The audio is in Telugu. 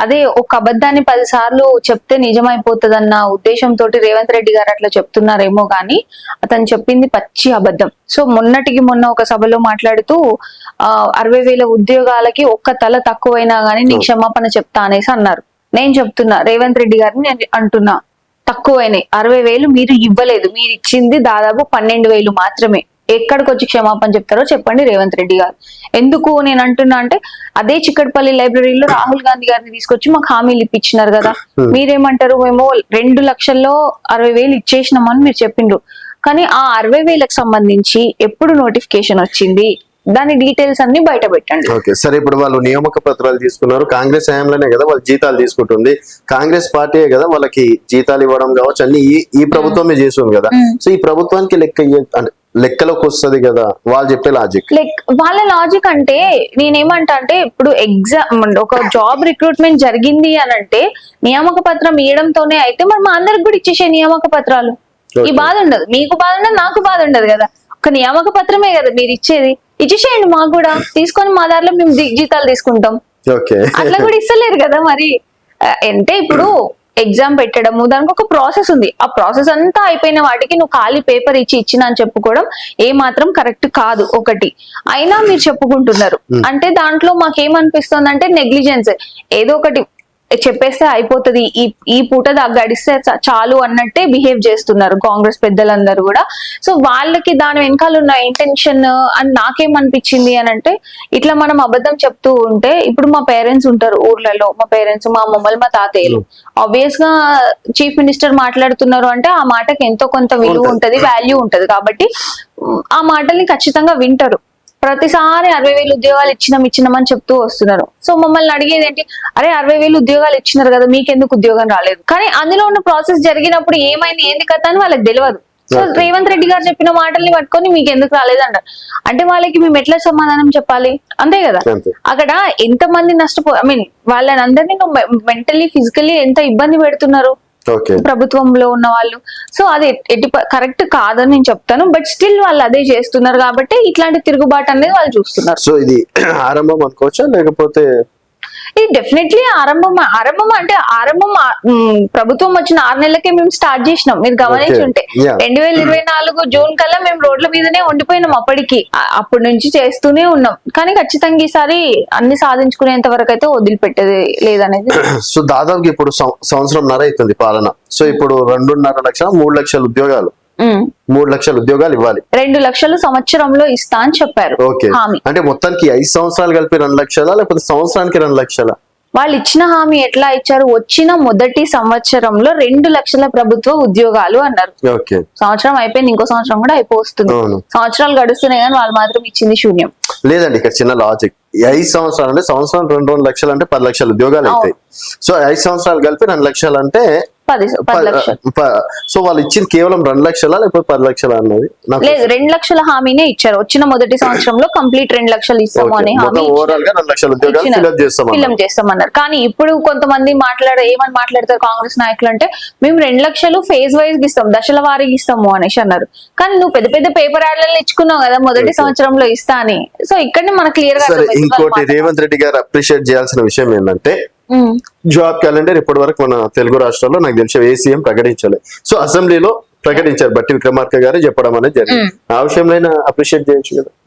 అదే ఒక అబద్ధాన్ని 10 సార్లు చెప్తే నిజమైపోతుందన్న ఉద్దేశంతో రేవంత్ రెడ్డి గారు అట్లా చెప్తున్నారేమో గాని అతను చెప్పింది పచ్చి అబద్ధం. సో మొన్నటికి మొన్న ఒక సభలో మాట్లాడుతూ 60,000 ఉద్యోగాలకి ఒక్క తల తక్కువైనా గానీ నీ క్షమాపణ చెప్తా అనేసి అన్నారు. నేను చెప్తున్నా రేవంత్ రెడ్డి గారిని నేను అంటున్నా, తక్కువైనాయి. 60,000 మీరు ఇవ్వలేదు, మీరు ఇచ్చింది దాదాపు 12,000 మాత్రమే. ఎక్కడికి వచ్చి క్షమాపణ చెప్తారో చెప్పండి రేవంత్ రెడ్డి గారు. ఎందుకు నేను అంటున్నా అంటే అదే చిక్కడపల్లి లైబ్రరీలో రాహుల్ గాంధీ గారిని తీసుకొచ్చి మాకు హామీలు ఇప్పించినారు కదా. మీరేమంటారు, మేము 2,60,000 ఇచ్చేసినామని మీరు చెప్పిండ్రు. కానీ ఆ 60,000కి సంబంధించి ఎప్పుడు నోటిఫికేషన్ వచ్చింది, దాని డీటెయిల్స్ అన్ని బయట పెట్టండి. ఓకే సరే, ఇప్పుడు వాళ్ళు నియామక పత్రాలు తీసుకున్నారు, కాంగ్రెస్ హయాంలోనే కదా వాళ్ళు జీతాలు తీసుకుంటుంది, కాంగ్రెస్ పార్టీయే కదా వాళ్ళకి జీతాలు ఇవ్వడం కావచ్చు అన్ని ఈ ప్రభుత్వమే చేస్తుంది కదా. సో ఈ ప్రభుత్వానికి లెక్కలోకి వస్తుంది కదా వాళ్ళు చెప్పే లాజిక్. వాళ్ళ లాజిక్ అంటే నేనేమంటా అంటే ఇప్పుడు ఎగ్జామ్ ఒక జాబ్ రిక్రూట్మెంట్ జరిగింది అని అంటే నియామక పత్రం ఇవ్వడంతోనే అయితే మరి మా అందరికి కూడా ఇచ్చేసే నియామక పత్రాలు. ఈ బాధ ఉండదు, మీకు బాధ ఉండదు, నాకు బాధ ఉండదు కదా. ఒక నియామక పత్రమే కదా మీరు ఇచ్చేది, ఇచ్చేసేయండి మాకు కూడా, తీసుకొని మా దారిలో మేము జీతాలు తీసుకుంటాం. అట్లా కూడా ఇస్తలేరు కదా. మరి అంటే ఇప్పుడు ఎగ్జామ్ పెట్టడము దానికి ఒక ప్రాసెస్ ఉంది, ఆ ప్రాసెస్ అంతా అయిపోయిన వాటికి నువ్వు ఖాళీ పేపర్ ఇచ్చిన అని చెప్పుకోవడం ఏ మాత్రం కరెక్ట్ కాదు. ఒకటి అయినా మీరు చెప్పుకుంటున్నారు అంటే దాంట్లో మాకేమనిపిస్తుంది అంటే నెగ్లిజెన్స్, ఏదో ఒకటి చెప్పేస్తే అయిపోతుంది, ఈ పూట గడిస్తే చాలు అన్నట్టే బిహేవ్ చేస్తున్నారు కాంగ్రెస్ పెద్దలందరూ కూడా. సో వాళ్ళకి దాని వెనకాల ఉన్న ఇంటెన్షన్ అని నాకేమనిపించింది అని అంటే, ఇట్లా మనం అబద్ధం చెప్తూ ఉంటే ఇప్పుడు మా పేరెంట్స్ ఉంటారు ఊర్లలో, మా పేరెంట్స్, మా అమ్మమ్మలు, మా తాతయ్యలు, ఆబ్వియస్ గా చీఫ్ మినిస్టర్ మాట్లాడుతున్నారు అంటే ఆ మాటకి ఎంతో కొంత విలువ ఉంటది, వాల్యూ ఉంటది. కాబట్టి ఆ మాటల్ని ఖచ్చితంగా వింటారు. ప్రతిసారి 60,000 ఉద్యోగాలు ఇచ్చినామని చెప్తూ వస్తున్నారు. సో మమ్మల్ని అడిగేది ఏంటి, అరే 60,000 ఉద్యోగాలు ఇచ్చినారు కదా మీకెందుకు ఉద్యోగం రాలేదు. కానీ అందులో ఉన్న ప్రాసెస్ జరిగినప్పుడు ఏమైంది ఏంది కదా అని వాళ్ళకి తెలియదు. సో రేవంత్ రెడ్డి గారు చెప్పిన మాటల్ని పట్టుకొని మీకు ఎందుకు రాలేదు అంటారు అంటే వాళ్ళకి మేము ఎట్లా సమాధానం చెప్పాలి, అంతే కదా. అక్కడ ఎంత మంది వాళ్ళని అందరినీ నువ్వు మెంటలీ ఫిజికల్లీ ఎంత ఇబ్బంది పెడుతున్నారు ప్రభుత్వంలో ఉన్న వాళ్ళు. సో అది కరెక్ట్ కాదని నేను చెప్తాను, బట్ స్టిల్ వాళ్ళు అదే చేస్తున్నారు కాబట్టి ఇట్లాంటి తిరుగుబాటు అనేది వాళ్ళు చూస్తున్నారు. సో ఇది ఆరంభం అనుకోవచ్చా, లేకపోతే ఇది డెఫినెట్లీ ఆరంభం అంటే ప్రభుత్వం వచ్చిన 6 నెలలకే మేము స్టార్ట్ చేసినాం. మీరు గమనించి ఉంటే 2024 జూన్ కల్లా మేము రోడ్ల మీదనే ఉండిపోయినాం. అప్పటి నుంచి చేస్తూనే ఉన్నాం. కానీ ఖచ్చితంగా ఈసారి అన్ని సాధించుకునేంత వరకు అయితే వదిలిపెట్టేది లేదనేది. సో దాదాపు ఇప్పుడు సంవత్సరంన్నర అవుతుంది పాలన. సో ఇప్పుడు 2.5 లక్షలు 3 లక్షల ఉద్యోగాలు 3 లక్షల ఉద్యోగాలు ఇవ్వాలి, 2 లక్షలు సంవత్సరంలో ఇస్తా అని చెప్పారు. ఓకే, అంటే మొత్తానికి 5 సంవత్సరాలు కలిపి 2 లక్షలా, లేకపోతే సంవత్సరానికి 2 లక్షలా? వాళ్ళు ఇచ్చిన హామీ ఎట్లా ఇచ్చారు, వచ్చిన మొదటి సంవత్సరంలో 2 లక్షల ప్రభుత్వ ఉద్యోగాలు అన్నారు. సంవత్సరం అయిపోయింది, ఇంకో సంవత్సరం కూడా అయిపోతుంది. సంవత్సరాలు గడుస్తున్నాయి కానీ వాళ్ళు మాత్రం ఇచ్చింది శూన్యం. లేదండి, ఇక్కడ చిన్న లాజిక్. 5 సంవత్సరాలు అంటే సంవత్సరం 2 లక్షలు అంటే 10 లక్షల ఉద్యోగాలు అవుతాయి. సో 5 సంవత్సరాలు కలిపి 2 లక్షలు అంటే 10 లక్షలు. సో వాళ్ళు ఇచ్చింది కేవలం 2 లక్షల లేకపోతే 10 లక్షల అన్నది లేదు, 2 లక్షల హామీనే ఇచ్చారు. వచ్చిన మొదటి సంవత్సరంలో కంప్లీట్ 2 లక్షలు ఇస్తాము అనే హామీ, ఓవరాల్ గా 2 లక్షల ఉద్యోగాలు ఫిల్అప్ చేస్తామన్నారు. కానీ ఇప్పుడు కొంతమంది ఏమని మాట్లాడతారు కాంగ్రెస్ నాయకులు అంటే, మేము 2 లక్షలు ఫేజ్ వైజ్ ఇస్తాం, దశల వారీగా ఇస్తాము అనేసి అన్నారు. కానీ నువ్వు పెద్ద పెద్ద పేపర్ యాడ్లలో ఇచ్చుకున్నావు కదా మొదటి సంవత్సరంలో ఇస్తా అని. సో ఇక్కడనే మనకు క్లియర్ గా ఇంకోటి రేవంత్ రెడ్డి గారు అప్రిషియేట్ చేయాల్సిన విషయం ఏంటంటే, జాబ్ క్యాలెండర్ ఇప్పటి వరకు మన తెలుగు రాష్ట్రాల్లో నాకు తెలిసి ఏ సీఎం ప్రకటించలేదు. సో అసెంబ్లీలో ప్రకటించారు, బట్టి విక్రమార్క గారే చెప్పడం అనేది జరిగింది. ఆ విషయంలో అప్రిషియేట్ చేయొచ్చు కదా.